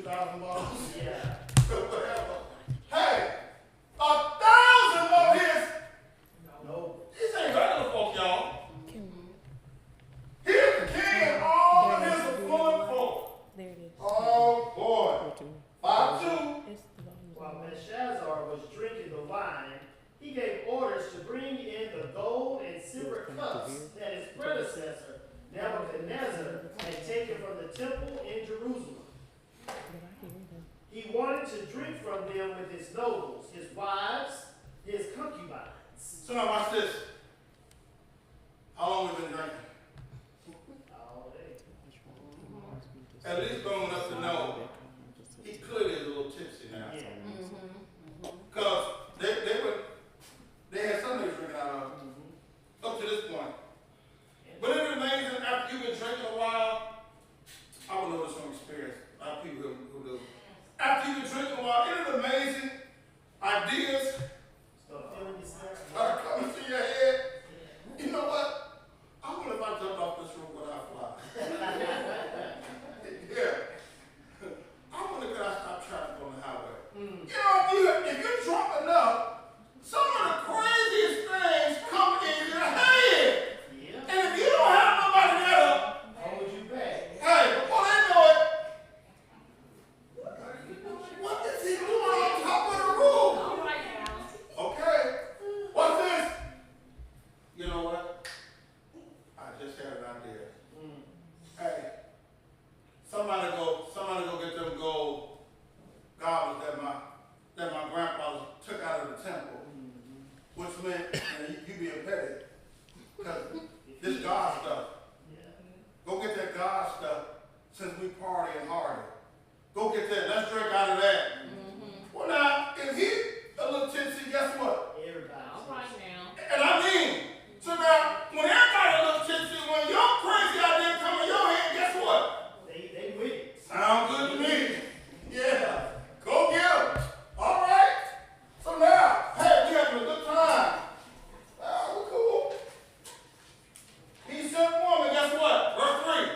$2,000. Yeah. Whatever. Hey, 1,000 of his. No. These ain't regular folk, y'all. Here's the king and all of his affluent folk. There it is. Oh boy. 5-2. While Belshazzar was drinking the wine, he gave orders to bring in the gold and silver cups that his predecessor, Nebuchadnezzar, had taken from the temple in Jerusalem. He wanted to drink from them with his nobles, his wives, his concubines. So now watch this. How long have we been drinking? All day. At least long enough to know he clearly is a little tipsy now. Yeah. Because they had something to drink out of up to this point. But isn't it amazing after you've been drinking a while? I would know this from experience. A lot of people who do. After you've been drinking a while, isn't it amazing? Ideas Start feeling yourself. are coming to your head. You know what? I wonder if I jumped off this roof would I fly? Yeah. I wonder could I stop traffic on the highway? You know, if you're drunk enough, some of the craziest things come in your head. Yeah. And if you don't have nobody there, Hold you back. hey, before they know it, what is he doing on top of the roof? All right now. Okay, what's this? You know what? I just had an idea. Hey, somebody go get them gold goblets that my grandfather took out of the temple, which meant you being petty, because this God stuff. Go get that God stuff since we partying harder. Go get that. Let's drink out of that. Well, now, if he a little tipsy, guess what? Everybody. All right now. And I mean, so now, when everybody a little tipsy, when your crazy idea come in your head, guess what? They with it. Sound good to me. Yeah. Go get 'em. All right. So now, hey, we having a good time. We're cool. He sent woman, guess what? Verse 3.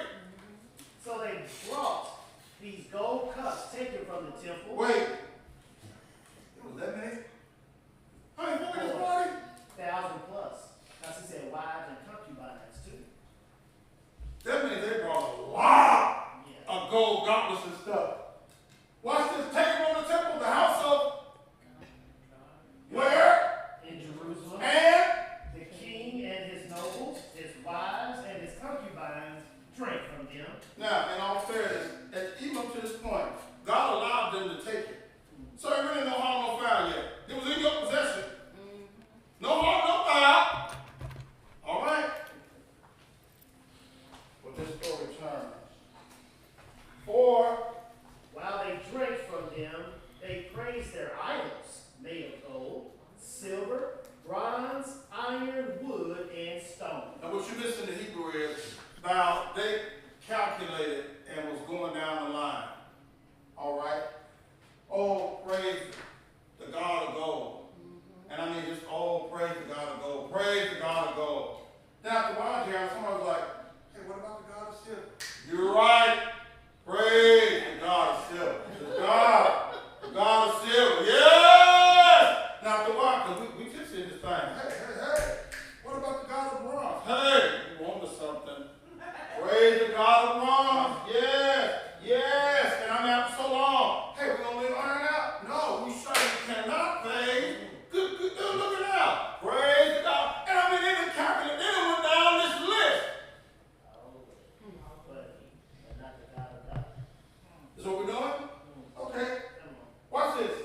So they brought these gold cups taken from the temple. Wait. It was that many? How many folk in this party? 1,000 plus. As he said, wives and concubines too. That means they brought a lot Yeah. of gold goblets and stuff. Watch this. Take it from the temple, the house of where? In Jerusalem, And the king and his nobles, his wives and his concubines drank from them. now, in all fairness, even up to this point, God allowed them to take it. So it really no harm, no foul yet. It was in your possession. No harm, no foul. All right. But this story turns. For While they drank from them, they praised their idols, made of gold, silver, bronze, iron, wood, and stone. and what you listen to Hebrew is, now they calculated and was going down the line. All right? Oh, praise the God of gold. And I mean just, oh, praise the God of gold. Praise the God of gold. Then after a while, Jerry, someone was like, hey, what about the God of silver? You're right. Praise the God of silver. The God of silver. Yes! Now after a while, because we just in this thing. Hey. What about the God of bronze? Hey, you want to something. Praise the God of bronze. Yes. And I mean, after so long, hey, we're going to leave iron out? No, we certainly cannot pay. Good, look it out. Praise the God. And I mean, they didn't calculate. They didn't went down this list. But not the God of God. Is what we're doing? Okay. Come on. Watch this.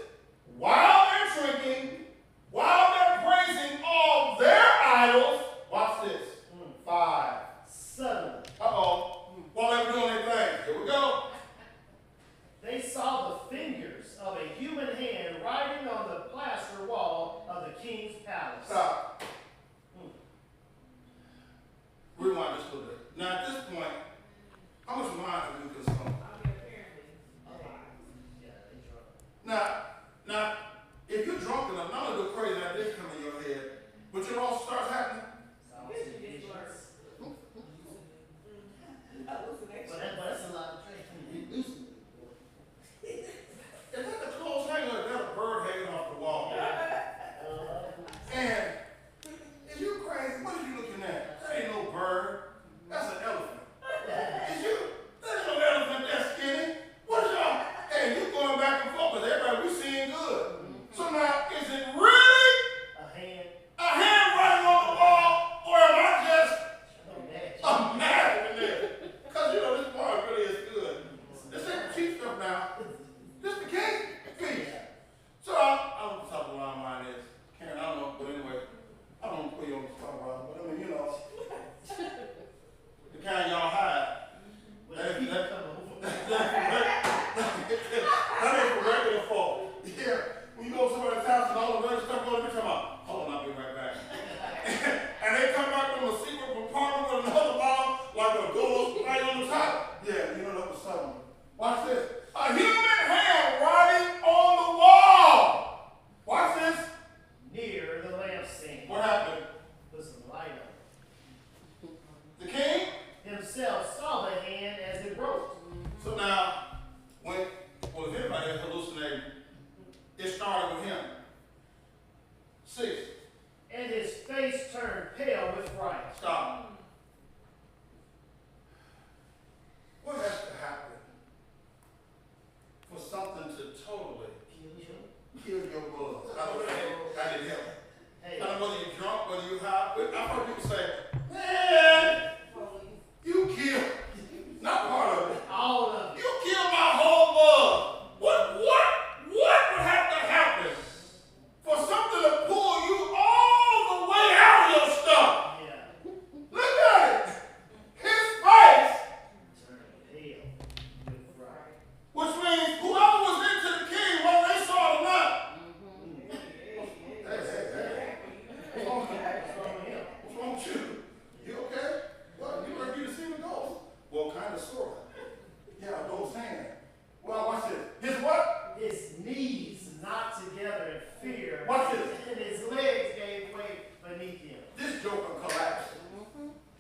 started with him. 6. And his face turned pale with fright. Stop. What has to happen for something to totally kill your blood? I didn't help. Hey. I don't know whether you're drunk, whether you're high. I've heard people say, man, you killed. Not part of it. All of it. You killed my whole blood. What would have to happen for something to pull you all the way out of your stuff? Yeah. Look at it. His face. Turned pale with fright. Which means whoever was into the king, whether they saw it or not. Hey. What's wrong with him? What's wrong with you? You okay? What? You ready to see the ghost? Well, kind of, sort of. Yeah, those hands. Well, watch this. His what? His knees knocked together in fear. Watch this. And his legs gave way beneath him. This joker collapsed.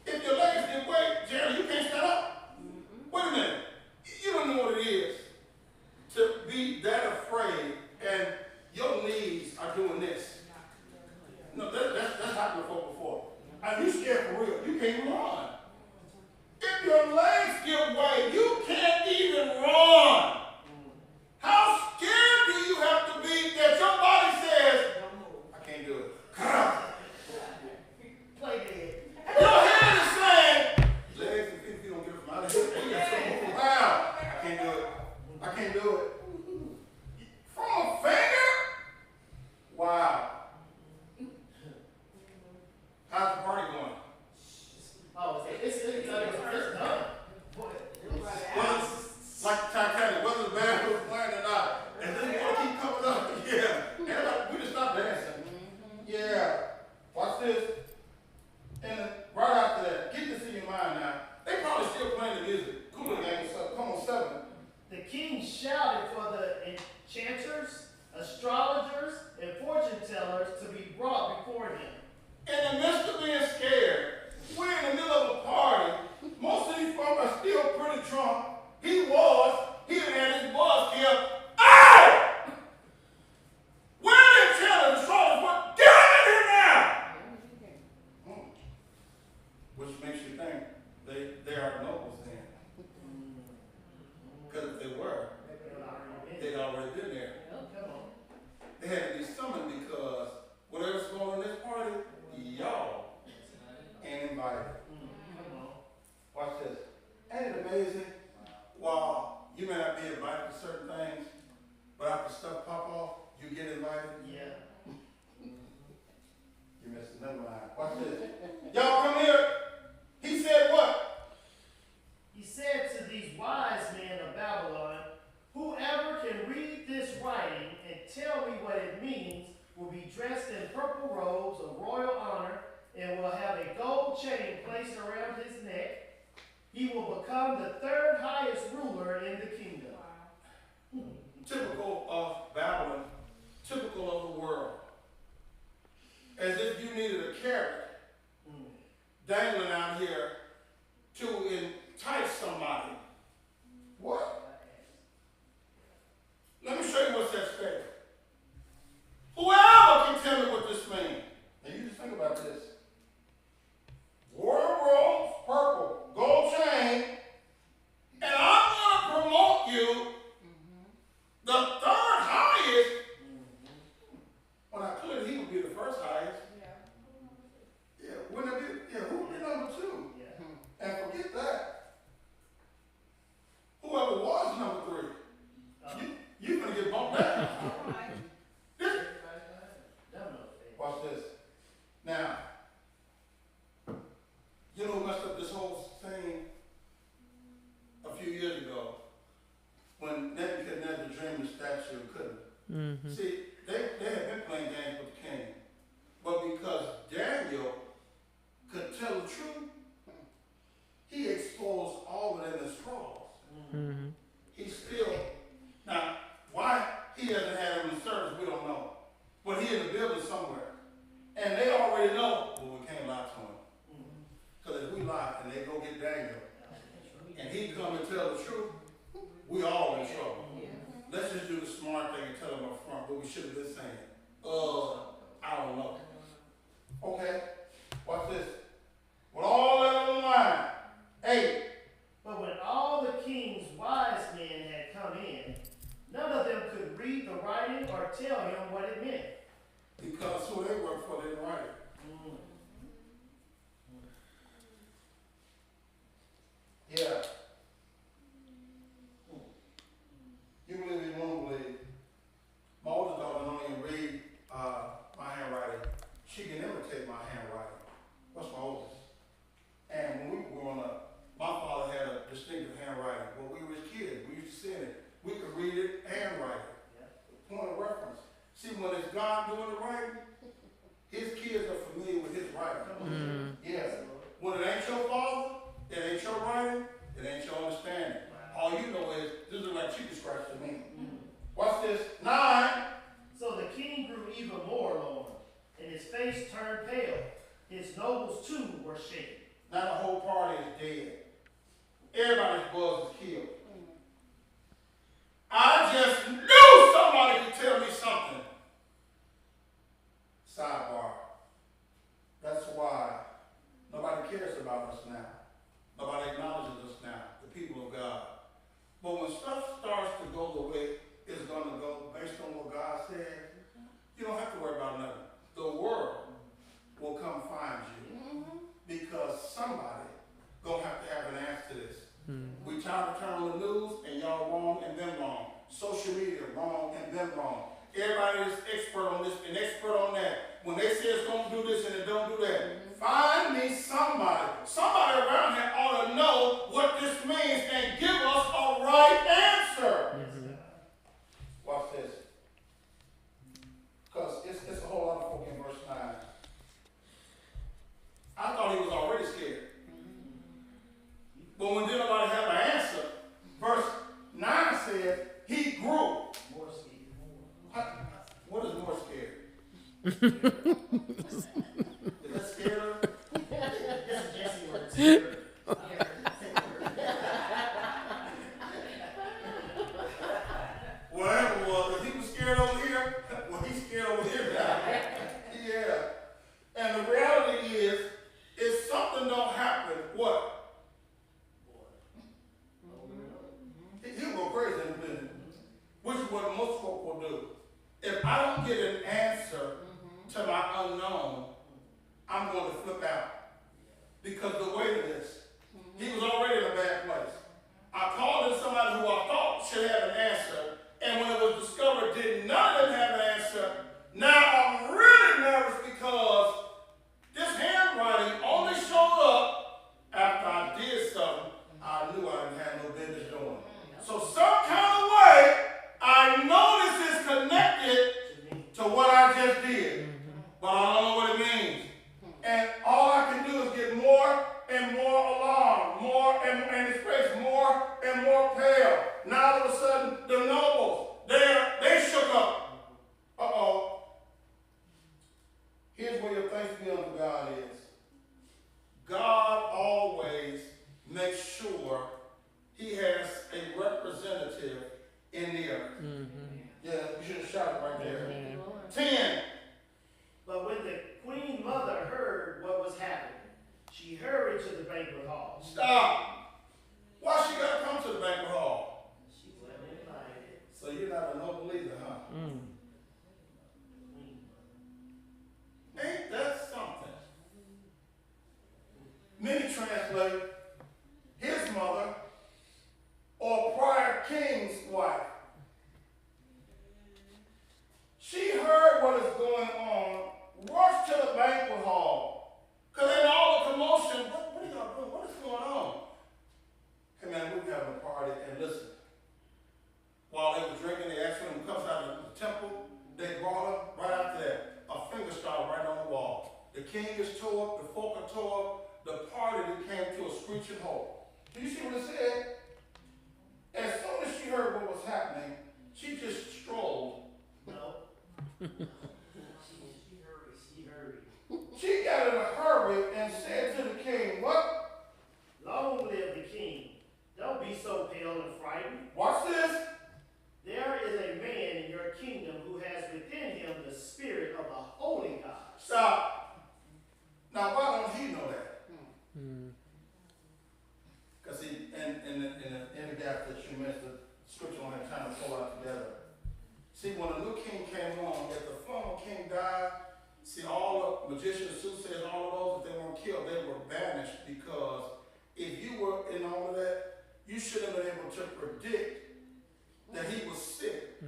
If your legs give way, Jerry, you can't stand up. Wait a minute. You don't know what it is to be that afraid and your knees are doing this. No, that's happened before. And you scared for real. You can't even run. If your legs give way, you can't even run. How scared do you have to be that your body says, I can't do it. Play dead. Your hand is saying, legs and feet, if you don't get it from out of here, you got to move around. I can't do it. I can't do it. From a finger? Wow. How's the party going? Oh, it's done. Boy, Well, it's like Titanic, whether the band was playing or not. And then you want to keep coming up. Yeah. And we just stopped dancing. Yeah. Watch this. And then right after that, get this in your mind now. They probably still playing the music. Cooler Gang, so come on, 7. the king shouted for the enchanters, astrologers, and fortune tellers to be brought before him. In the midst of being scared, we're in the middle of a party. Most of these folks are still pretty drunk. He had his buzz killed. Hey! Where are they telling the astrologers what? Get him in here now! Which makes you think they are nobles then. Because if they were, they'd already been there. Come on. They had to be summoned because whatever's going on in this party, y'all ain't invited. Come on. Watch this. Ain't it amazing? While you may not be invited to certain things, but after stuff pop off, you get invited. Yeah. You missed another line. Watch this. Y'all come here. He said what? He said to these wise men of Babylon, whoever can read this writing and tell me what it means will be dressed in purple robes of royal honor and will have a gold chain placed around his neck. He will become the third highest ruler in the kingdom. Typical of Babylon, typical of the world. As if you needed a carrot dangling out here to entice somebody. What? Let me show you what's at stake. Whoever can tell me what this means. Now you just think about this. Royal robes, purple, gold chain, and I'm going to promote you the third highest. When I clearly he would be the first highest. Yeah, wouldn't it be? Yeah, who would be number 2? Yeah. And forget that. Whoever was number 3, you're going to get bumped down. Watch this. Now, you know who messed up this whole thing a few years ago when Nebuchadnezzar dreamed the statue and couldn't. See, they had been playing games with the king. But because Daniel could tell the truth, he exposed all of them as frauds. He still, now, why he hasn't had them in service, we don't know. But he in the building somewhere. And they already know, well, we can't lie to him. Because if we lie and they go get Daniel, and he come and tell the truth, we all in trouble. let's just do the smart thing and tell them up front what we should have been saying. I don't know. Okay, watch this. With all that on the line, 8. But when all the king's wise men had come in, none of them could read the writing or tell him what it meant. Because who they work for didn't write it. Yeah. You believe it, you won't believe. My oldest daughter don't even read my handwriting. She can imitate my handwriting. That's my oldest. And when we were growing up, my father had a distinctive handwriting. When we were kids, we used to see it. We could read it and write it. Point of reference. See, when it's God doing the writing, his kids are familiar with his writing. Yes. When it ain't your father, it ain't your writing, it ain't your understanding. All you know is, this is like chicken scratch to me. Watch this. 9. So the king grew even more alarmed, and his face turned pale. His nobles too were shaken. Now the whole party is dead. Everybody's buzz is killed. I just knew somebody could tell me something. Sidebar. That's why nobody cares about us now. Nobody acknowledges us now, the people of God. But when stuff starts to go the way it's going to go based on what God said, you don't have to worry about nothing. The world will come find you because somebody going to have an answer to this. We try to turn on the news and y'all wrong and them wrong. Social media wrong and them wrong. Everybody is expert on this and expert on that. When they say it's going to do this and it don't do that, find me somebody. Somebody around here ought to know what this means and give us a right answer. Watch this. Because it's a whole lot of folk in verse 9. I thought he was already scared. But when did nobody have an answer, verse 9 says, he grew. More scared. What is more scared? Is that scared? That's a Jesse word. Scared. Whatever it was, if he was scared over here, well, he's scared over here now. Yeah. And the reality is, if something don't happen, what? He'll go crazy in a minute, which is what most folk will do. If I don't get an answer to my unknown, I'm going to flip out. Because the weight of this, he was already in a bad place. I called in somebody who I thought should have an answer, and when it was discovered did none of them have an answer, now I'm really nervous because this handwriting only showed up after I did something I knew I didn't have no business doing. So some kind of way, I know this is connected to what I just did, but I don't know what it means. And all I can do is get more and more alarmed, more and his face more and more pale. Now all of a sudden, the nobles, they shook up. Uh-oh. Here's where your thanks be unto God is. God always makes sure he has a representative in the earth. Yeah, you should have shouted right there. 10. But when the queen mother heard what was happening, she hurried to the banquet hall. Stop. Why she got to come to the banquet hall? She wasn't invited. So you're not a noble leader, huh? Ain't that something? Many translate his mother or prior king's wife. She heard what is going on, rushed to the banquet hall. Because in all the commotion, what are y'all doing? What is going on? Hey man, we were having a party, and listen. While they were drinking, they asked them to come out of the temple. They brought her right after that. A finger started right on the wall. The king is tore up, the folk are tore up, the party that came to a screeching halt. Do you see what it said? As soon as she heard what was happening, she just strolled. No. She hurried. She got in a hurry and said to the king, what? Long live the king. Don't be so pale and frightened. Watch this. There is magicians, soothsayers, all of those, if they weren't killed, they were banished, because if you were in all of that, you should have been able to predict that he was sick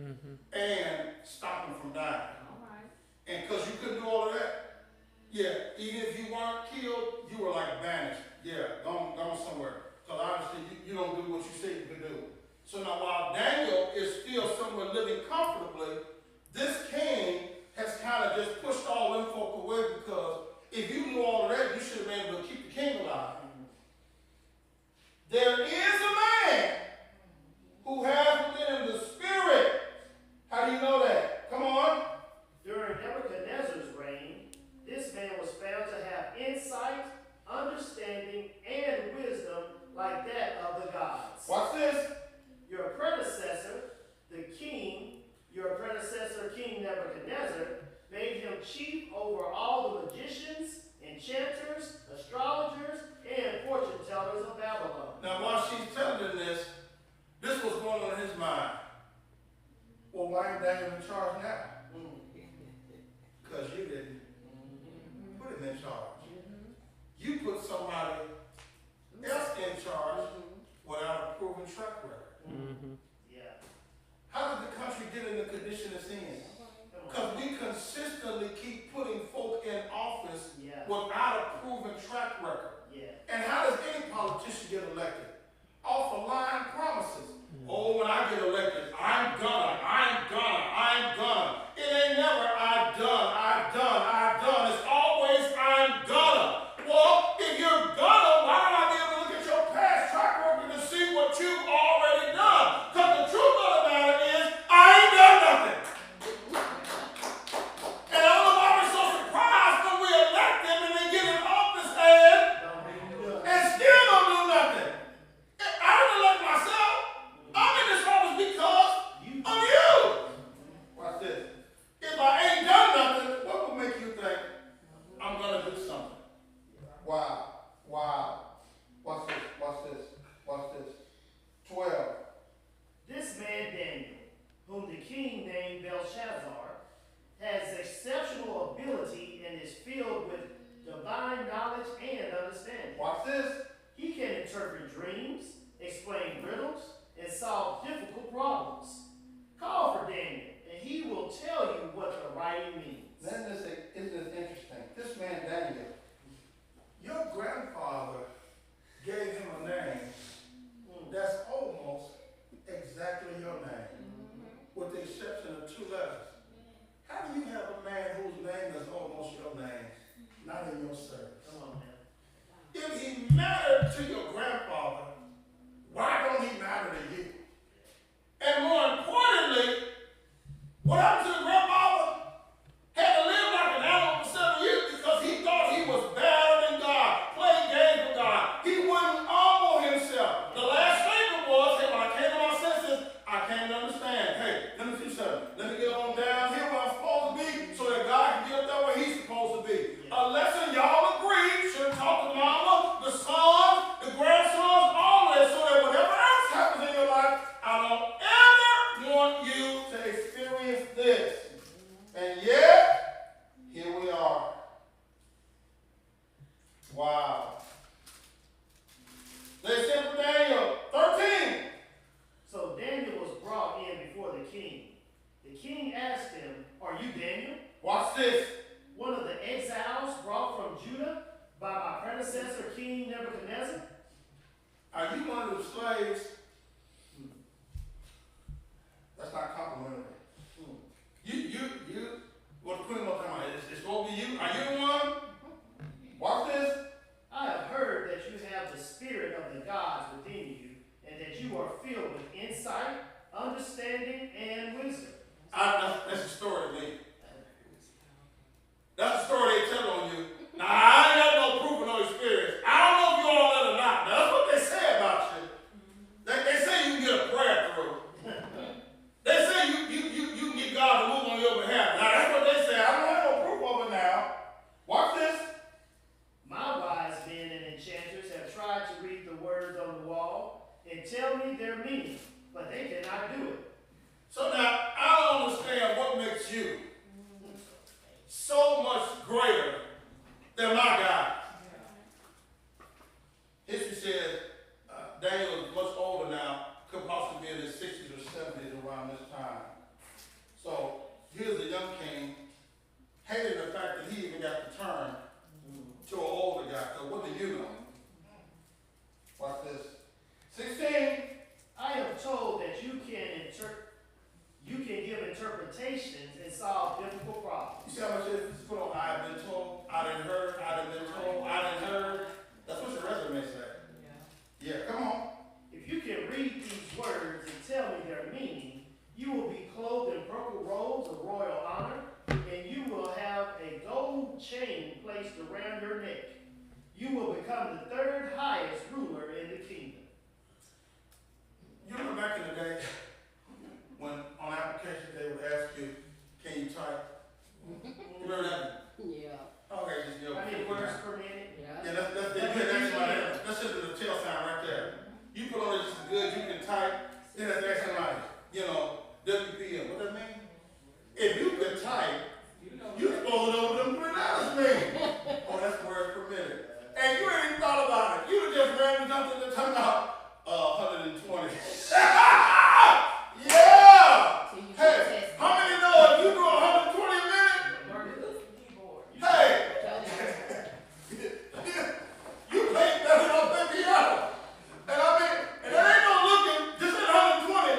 and stop him from dying. All right. And because you couldn't do all of that, yeah, even if you weren't killed, you were like banished. Yeah, gone somewhere. Because obviously you don't do what you say you can do. So now while Daniel is still somewhere living comfortably, this king has kind of just pushed all them folk away, because if you knew all of that, you should have been able to keep the king alive. There is a man who has within him the spirit. How do you know that? Come on. During Nebuchadnezzar's reign, this man was found to have insight, understanding, and wisdom like that of the gods. Watch this. Your predecessor, King Nebuchadnezzar, made him chief over all the magicians, enchanters, astrologers, and fortune tellers of Babylon. Now, while she's telling him this was going on in his mind. Well, why ain't Daniel in charge now? Because you didn't put him in charge. You put somebody else in charge without a proven track record. Yeah. How did the country get in the condition it's in? Because we consistently keep putting folk in office without a proven track record. Yeah. And how does any politician get elected? Off of lying promises. Oh, when I get elected, I'm gonna. It ain't never I've done. It's always I'm gonna. Well, if you're gonna, why don't I be able to look at your past track record to see what you've already done? Because the truth of the matter is, I ain't done nothing. And I don't know why we're so surprised when we elect them and they get in office and still don't do nothing. I didn't elect myself. I'm in this office because of you. Watch this. If I ain't done nothing, what would make you think I'm going to do something? Wow. Watch this. 12. This man Daniel, whom the king named Belshazzar, has exceptional ability and is filled with divine knowledge and understanding. Watch this. He can interpret dreams, explain riddles, and solve difficult problems. Call for Daniel, and he will tell you what the writing means. Isn't this interesting? This man Daniel, your grandfather gave him a name that's almost exactly your name, with the exception of 2 letters. How do you have a man whose name is almost your name, not in your service? Come on, man. If he mattered to your grandfather, why don't he matter to you? And more importantly, what happened to the grandfather? Had to live like an animal for 7 years because he thought he was better than God, played games with God. He wouldn't humble himself. The last statement was, hey, when I came to my senses, I came to understand. Hey, let me do something. Let me get on down here where I'm supposed to be so that God can get up there where he's supposed to be. A lesson y'all agree, should have talked to mama, the sons, the grandsons, all that, so that whatever else happens in your life, I don't ever want you to experience this. And yet, here we are. Wow. They sent for Daniel, 13. So Daniel was brought in before the king. The king asked him, "Are you Daniel, Watch this. one of the exiles brought from Judah by my predecessor, King Nebuchadnezzar?" Are you one of the slaves? That's not complimentary. What the queen was talking about? It's supposed to be you? Are you the one? Watch this. I have heard that you have the spirit of the gods within you, and that you are filled with insight, understanding, and wisdom. That's a story to me. That's a story they tell on you. Now, I ain't got no proof of no experience. I don't know if you all that or not. Now, that's what they say about you. They say you can get a prayer through. They say you can get God to move on your behalf. Now, that's what they say. I don't have no proof of it now. Watch this. My wise men and enchanters have tried to read the words on the wall and tell me their meaning, but they cannot do it. So now, I don't understand what makes you so much greater You will become the third highest ruler in the kingdom. You remember back in the day when on applications they would ask you, can you type? You remember that? Yeah. Okay, just I need words per minute. Yeah, that's just the tail sign right there. You put on it just as good, you can type, then that's excellent life. You know, WPM. What that mean? If you can type, you supposed to know what them $3 mean. Oh, that's words per minute. And you ain't even thought about it. You just randomly jumped in the time out 120. Yeah! Hey, how many know if you do 120 a minute? Hey! You paid better than $50. And I mean, and there ain't no looking, just at 120.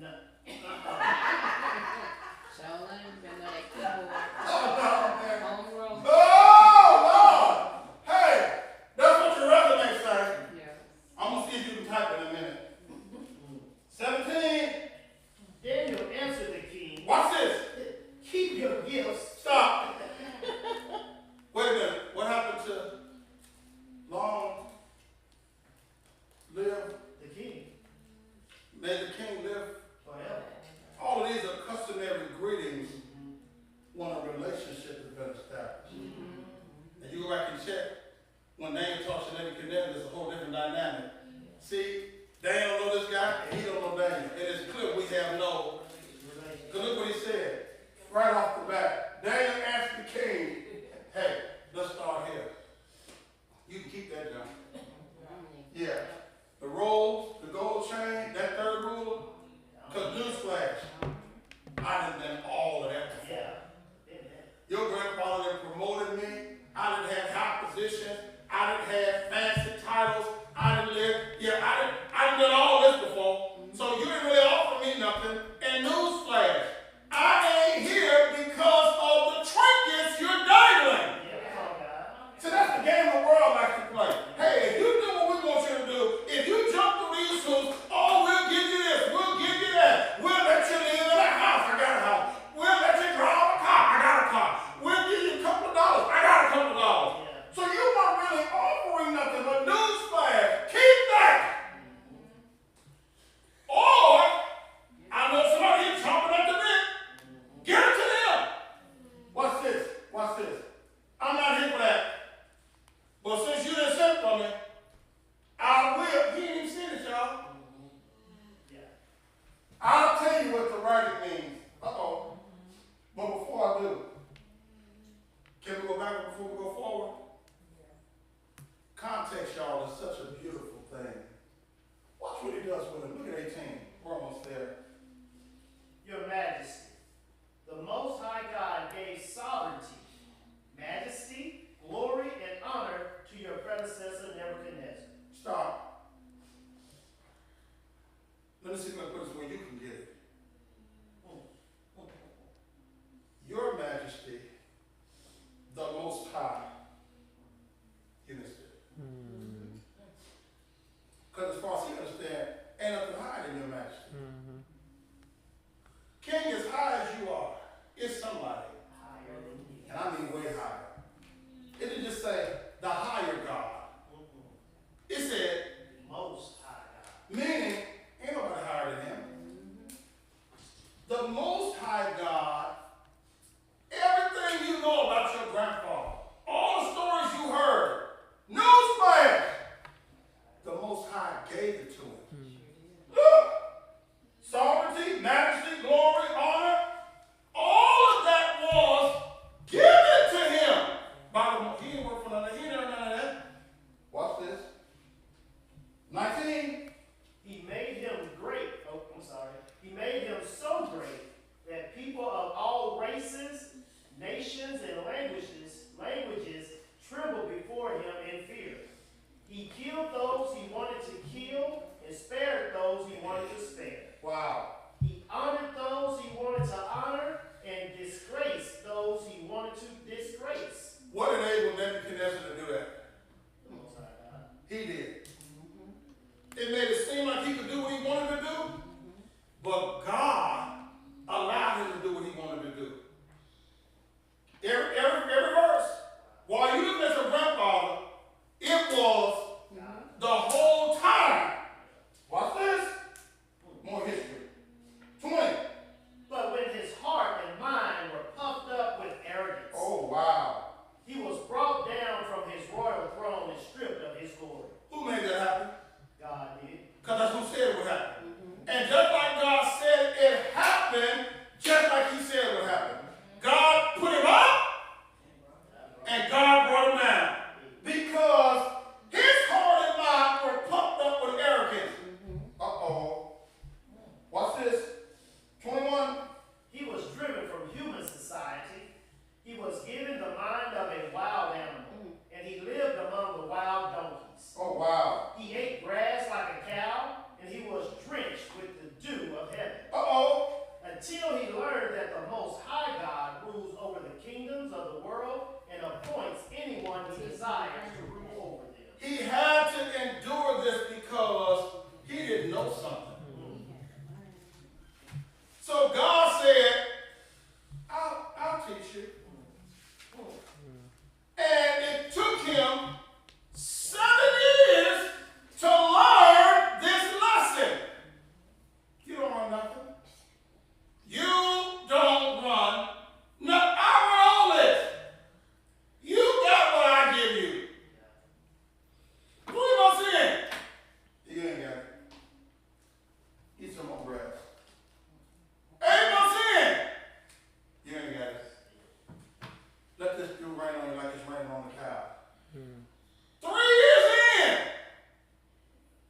No. Oh, man. Oh, Lord. Hey, that's what your resume says. I'm going to see if you can type in a minute. 17. Daniel answered the king. Watch this. Keep your gifts. Stop. Wait a minute. What happened to long live? The king. May the king live. Forever. All of these are customary greetings when a relationship has been established. And you go back and check. When Daniel talks to Nebuchadnezzar, there's a whole different dynamic. See, Daniel don't know this guy, and he don't know Daniel. And it's clear we have no. Because look what he said. Right off the bat. Daniel asked the king, hey, let's start here. You can keep that down. Yeah. The rolls, the gold chain, that third ruler. Because newsflash, I done done all of that before. Yeah. Your grandfather that promoted me, I didn't have high positions, I didn't have fancy titles, I done done all this before. So you didn't really offer me nothing. And newsflash, I ain't here because of the trinkets you're dangling. So that's the game the world likes to play. Hey, if you do what we want you to do, if you jump through these hoops, oh, we'll give you this, we'll give you that. We'll let you live in a house, I got a house. We'll let you drive a car, I got a car. We'll give you a couple of dollars, I got a couple of dollars. So you weren't really offering nothing but newsflash. Keep that. Or, I know somebody here chomping at the bit. Give it to them. Watch this, watch this. I'm not here for that. But since you didn't send for me, I will. He ain't even seen it, y'all. I'll tell you what the writing means. Uh-oh. But before I do, can we go back before we go forward? Context, y'all, is such a beautiful thing. Watch what he does with it. Look at 18. We're almost there. Your Majesty, the Most High God gave sovereignty, majesty, glory, and honor to your predecessor Nebuchadnezzar. Stop. Let me see if I can put this where you can get it. Your Majesty, the Most High. You understand? Because as far as he understands, ain't nothing higher than your Majesty. King, as high as you are, is somebody. Higher than you. And I mean way higher. It didn't just say the higher God. It said, Most High God. meaning, ain't nobody higher than him. The Most High God, everything you know about your grandfather, all the stories you heard, newsflash, the Most High gave it to him. Look, sovereignty, majesty, glory, honor, all of that was given to him. teach you. And it took him 7 years to learn this lesson. You don't run nothing. You don't run. No, I run all this. You got what I give you. 3 months in, you ain't got it. Eat some more bread. 8 months in, you ain't got it. Let this dew rain on you like it's raining on the cow. 3 years in,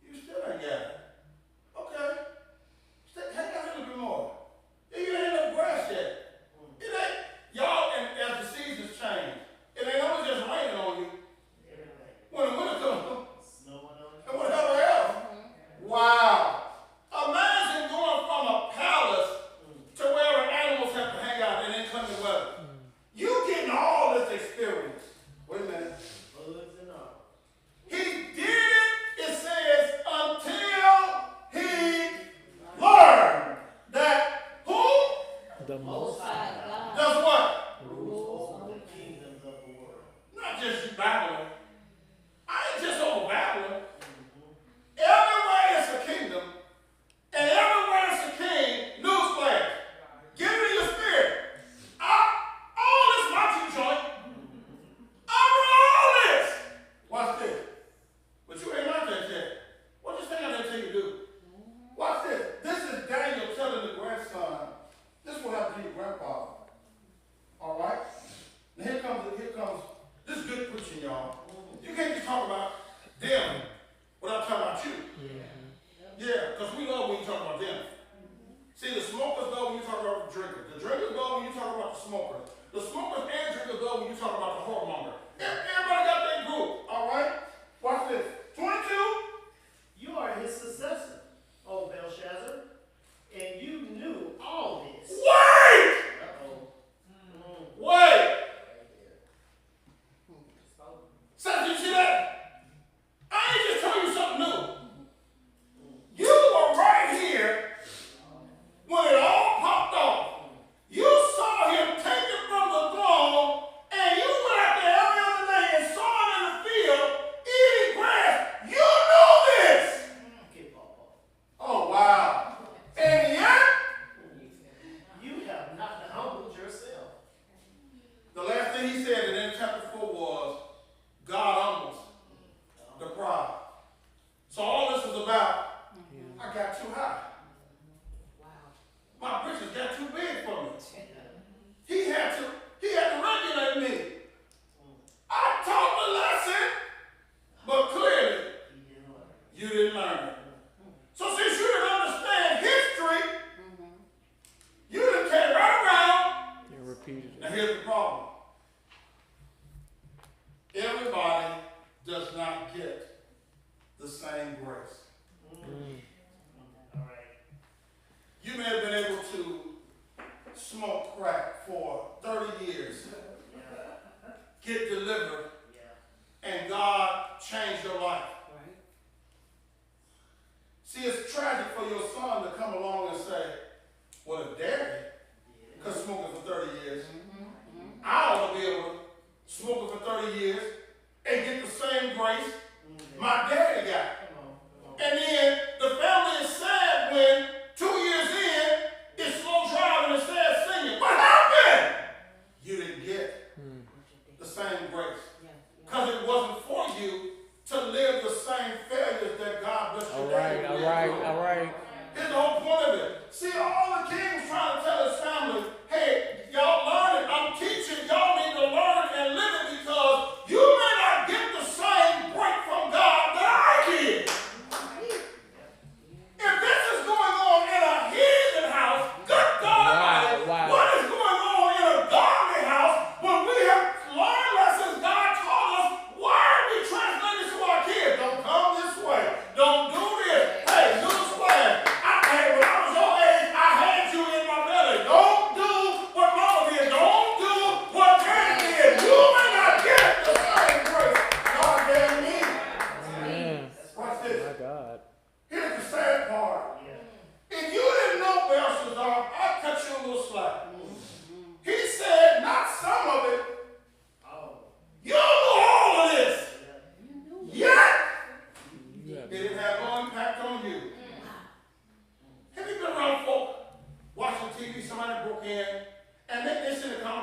you still ain't got it. Okay. Hang out a little bit more. You ain't had no grass yet. It ain't, y'all, and as the seasons change, it ain't always just raining on you. When the winter comes, and whatever else. Wow. Imagine going from a palace to where animals have to hang out in inclement weather. You getting all this experience. Wait a minute. He did it, it says, until he learned that who The Most High God. does what? Rules of the kingdoms of the world. Not just Babylon. I ain't just over Babylon. Everywhere is a kingdom, and everywhere is a king. Newsflash. Give me your spirit. All this my joint. I run all this. Watch this. But you ain't like that yet. What this thing I didn't tell you to do? Watch this. This is Daniel telling the grandson. This will have to be your grandfather. All right? Now here comes, this is good preaching, y'all. You can't just talk about them without talking about you. Yeah, because we love when you talk about them. See, the smokers go when you talk about the drinkers. The drinkers go when you talk about the smokers. The smokers and drinkers go when you talk about the whoremonger. Everybody got their group, all right? Watch this. 22. You are his successor, O Belshazzar, and you knew all this. Wait! Wait! Seth, did you see that? I ain't just telling you something new. You were right here when it all popped off. You saw him take it from the throne, and you went out there every other day and saw him in the field eating grass. You knew this. Oh, wow. And yet, You have not humbled yourself. the last thing he said in chapter 4 was, God humbles the proud. So all this was about, I got too high. My britches got too big for me. He had to regulate me. I taught the lesson, but clearly you didn't learn it. So since you didn't understand history, you didn't carry right around. You repeated Now it. here's the problem. Everybody does not get the same grace. All right. You may have been able to smoke crack for 30 years, get delivered, and God changed your life. See, it's tragic for your son to come along and say, well, if daddy could smoke it for 30 years, I ought to be able to smoke it for 30 years and get the same grace my daddy got. And then the family is sad when 2 years in, it's slow driving and sad singing. What happened? You didn't get the same grace.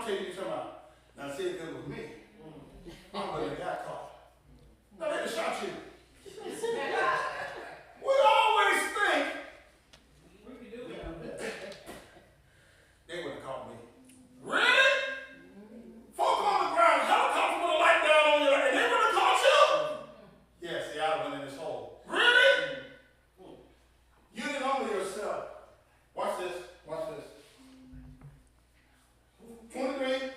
tell you something about. Now, see if it was me. I would have got caught. Now, they just shot you. We always think they would have caught me. Really? Folk on the ground, helicopter with a light down on you, and they would have caught you? Yeah, see, I went in this hole. Really? You didn't humble yourself. Watch this. Watch this. 23.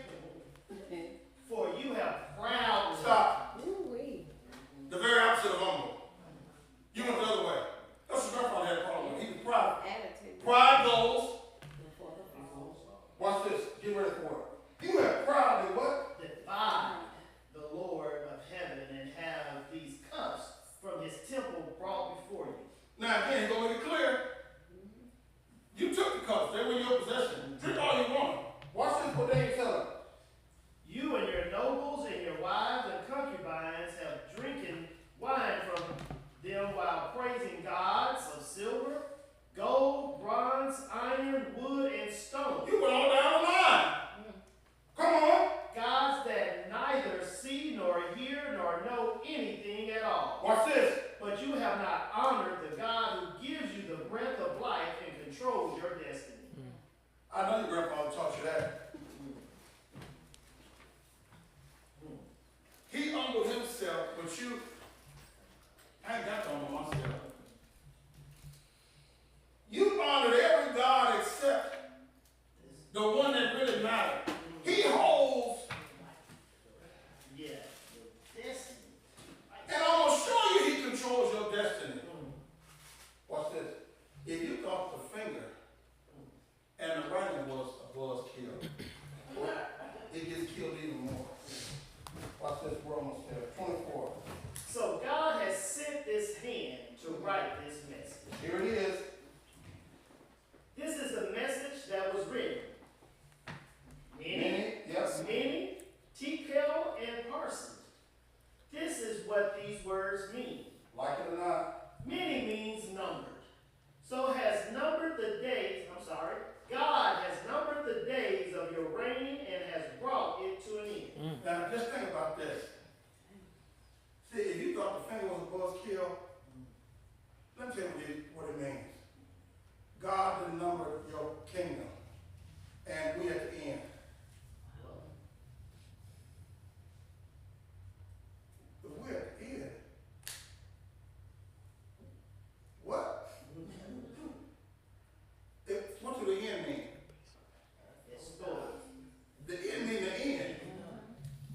For you have proud. Stop. Ooh-wee. The very opposite of humble. You went the other way. That's what grandfather had a problem with. He was proud. Attitude. Pride goes. Watch this. Get ready for it. You have proudly what? Defied the Lord of heaven and have these cups from his temple brought before you. Now again, he's gonna make it clear. You took the cups. They were in your possession. Drink all you want. Watch this. What they ain't telling. You and your nobles and your wives and concubines have drinking wine from them while praising gods of silver, gold, bronze, iron, wood, and stone. You went all down the line. Come on. Gods that neither see nor hear nor know anything at all. Watch this. But you have not honored the God who gives you the breath of life and controls your destiny. I know your grandfather taught you that. He humbled himself, but you, I ain't got to humble myself. You honored every God except the one that really mattered. He holds, Yeah, your destiny. and I'm going to show you he controls your destiny. Watch this. If you thought the finger and the writing was killed, it gets killed even more. Watch this, we're almost there. 24. So God has sent this hand to write this message. Here it is. This is the message that was written. Many, yes. Many, Tekel, and Parson. This is what these words mean. Like it or not. Many means numbered. So has numbered the days, God has numbered the days of your reign and has brought it to an end. Now, just think about this. See, if you thought the finger was killed, let me tell you what it means. God didn't number your kingdom, and we at the end. But we're at the end. What? What do the end mean? It's stored. The end mean the end.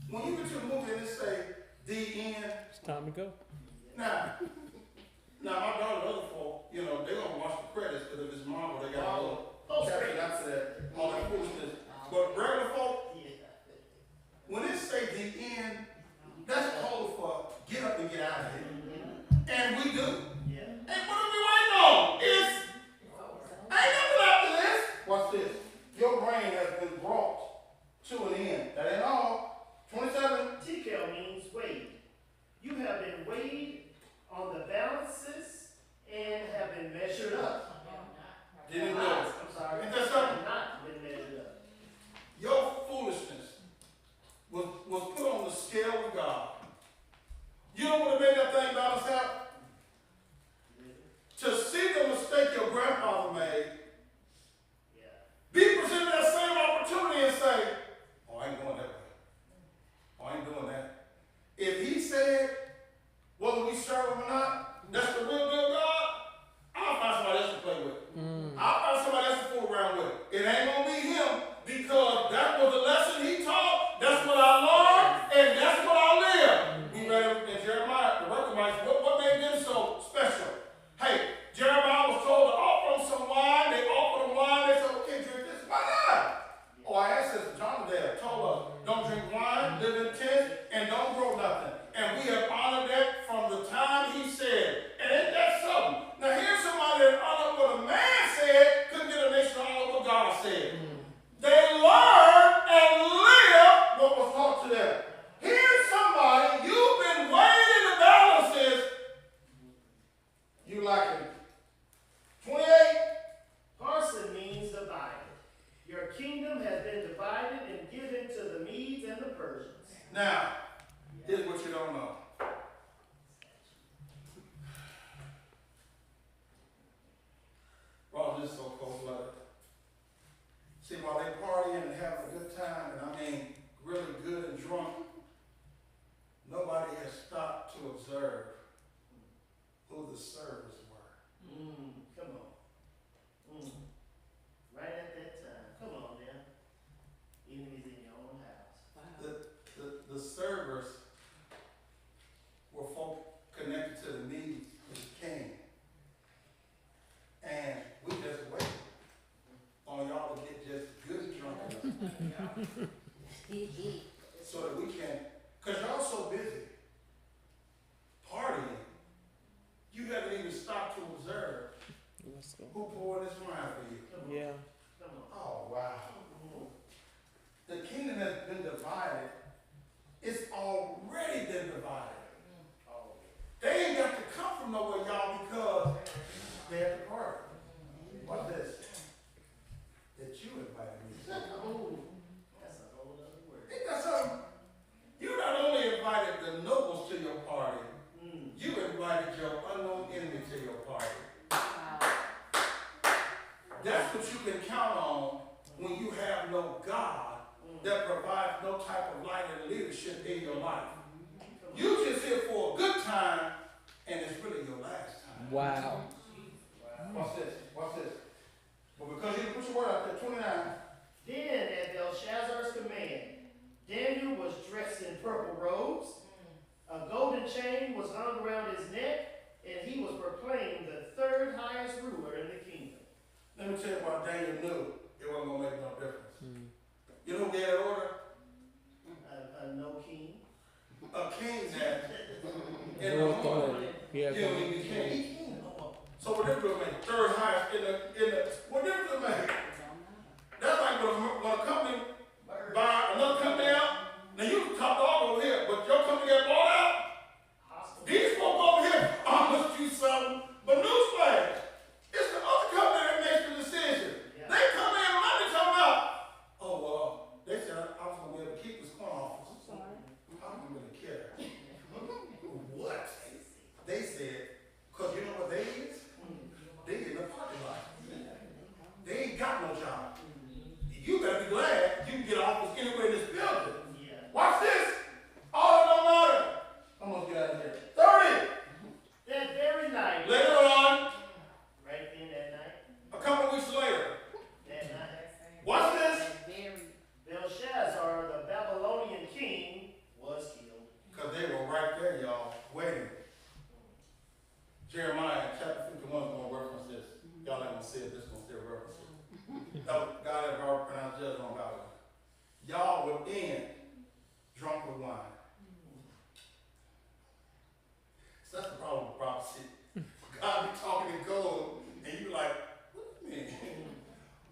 When you get to the movie and it say the end, It's time to go. now my daughter, other folk, they gonna watch the credits because if it's Marvel, they got a little caption after that, all that foolishness. But regular folk, when it say the end, that's code for get up and get out of here. And we do. Yeah. And what are we waiting on? Ain't nothing after this. Watch this. Your brain has been brought to an end. That ain't all. 27. Tekel means weighed. You have been weighed on the balances Now, here's what you don't know. Ross is so cold-blooded. See, while they partying and having a good time, and I mean really good and drunk, nobody has stopped to observe who the servers were. Come on. Right at that time. Come on now. Enemies in your own house. The servers were folk connected to the needs of the king. And we just wait on y'all to get just good and drunk enough. So that we can, because y'all so busy partying, you haven't even stopped to observe who poured this wine for you. Come on. Come on. Oh, wow. The kingdom has been divided. It's already been divided. They ain't got to come from nowhere, y'all, because they at the party. What's this? That you invited me to. That's a whole other word. Ain't that something? You not only invited the nobles to your party, you invited your unknown enemy to your party. That's what you can count on when you have no God that provides no type of light and leadership in your life. You just here for a good time, and it's really your last time. Wow. What's this? What's this? But because you put your word out there, 29. Then at Belshazzar's command, Daniel was dressed in purple robes, a golden chain was hung around his neck, and he was proclaimed the third highest ruler in the kingdom. Let me tell you why Daniel knew it wasn't going to make no difference. You know who gave that order? No king. A king that in the morning, Yeah. you don't even be king. So what difference does it make? Third highest in the what difference does it make? That's like when a company buy another company out. Now you top dog over here, but your company got bought out. These folk over here promised you something, but newsflash, it's the other company that makes the decision. Yeah. They come in Monday talking about, oh well, they said I was gonna be able to keep this corner office. I don't really care. What? They said, because you know what they is? They in the parking lot. They ain't got no job. You better be glad you can get office anywhere in this building. Yeah. Watch this. All it don't matter. I'm gonna get out of here. 30. That very night, Later on, right then that night, a couple weeks later, that night, watch this. Belshazzar, the Babylonian king, was killed. Because they were right there, y'all, waiting. Jeremiah chapter 51 is going to reference this. Y'all ain't going to see it, this is going to still reference it. God had already pronounced judgment on Babylon. Y'all will end drunk with wine. So that's the problem with prophecy. God be talking in code, and you be like, what do you mean?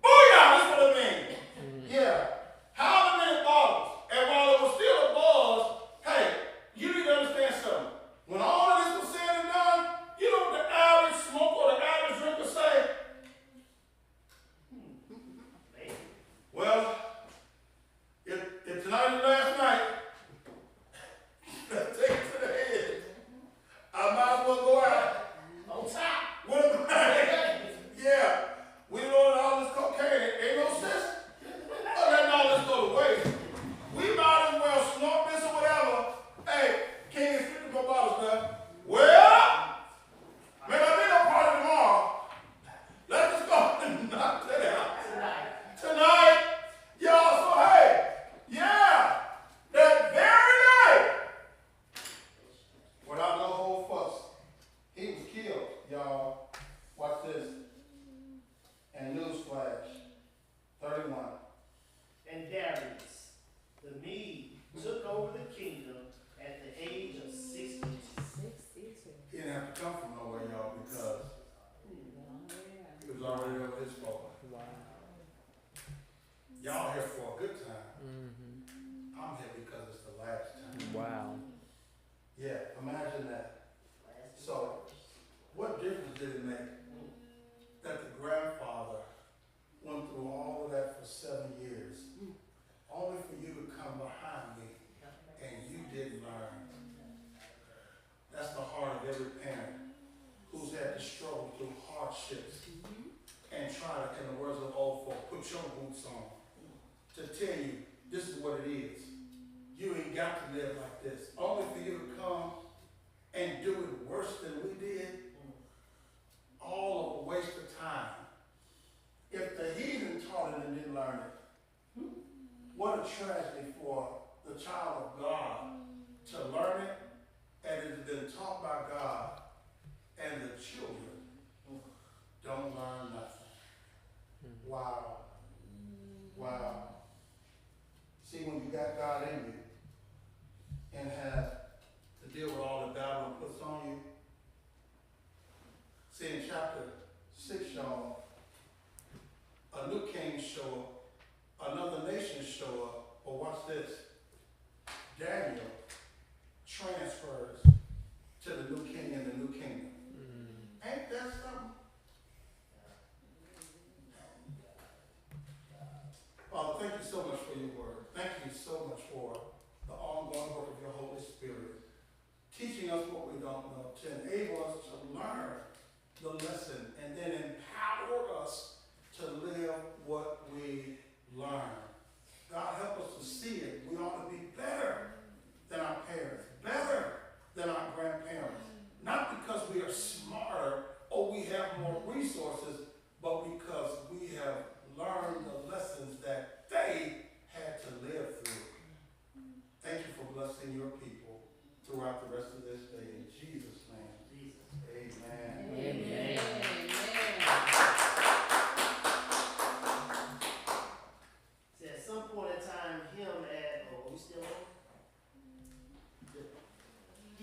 Booyah, that's what it means. Yeah. However many bottles, and while it was still a buzz, hey, you need to understand something. When all of this was said and done, you know what the average smoker or the average drinker say? Well, if tonight is the last night, let's take it to the head. I might as well go out On top. with a bang. Yeah, we loaded all this cocaine. Ain't no sense. Letting all this go to waste. We might as well snort this or whatever. Hey, King is 50 more bottles left. Well, may not be no party tomorrow. Let's just go and knock that out. Tonight, y'all, so hey, yeah, that very night, without no whole fuss, he was killed, y'all. Watch this. And newsflash, 31. And Darius, the Mede, took over the kingdom at the age of 62. He didn't have to come from nowhere, y'all, because he was already over his fault. Y'all here for a good time. I'm here because it's the last time. Wow. Yeah, imagine that. So, what difference did it make that the grandfather went through all of that for 7 years, only for you to come behind me and you ain't got to live like this. Only for you to come and do it worse than we did. All of a waste of time. If the heathen taught it and didn't learn it, what a tragedy for the child of God to learn it, and it has been taught by God, and the children don't learn nothing. Wow. Wow. See, when you got God in you and have to deal with all that Babylon puts on you. See, in chapter 6, y'all, a new king show up, another nation show up, but watch this. Daniel transfers to the new king in the new kingdom. Ain't that something? Father, thank you so much for your word. Thank you so much for the ongoing work of your Holy Spirit, teaching us what we don't know, to enable us to learn the lesson, and then empower us to live what we learn. God, help us to see it. We ought to be better than our parents, better than our grandparents. Not because we are smarter or we have more resources, but because we have learned the lessons that they had to live through. Thank you for blessing your people throughout the rest of this day. In Jesus' name, amen. Amen.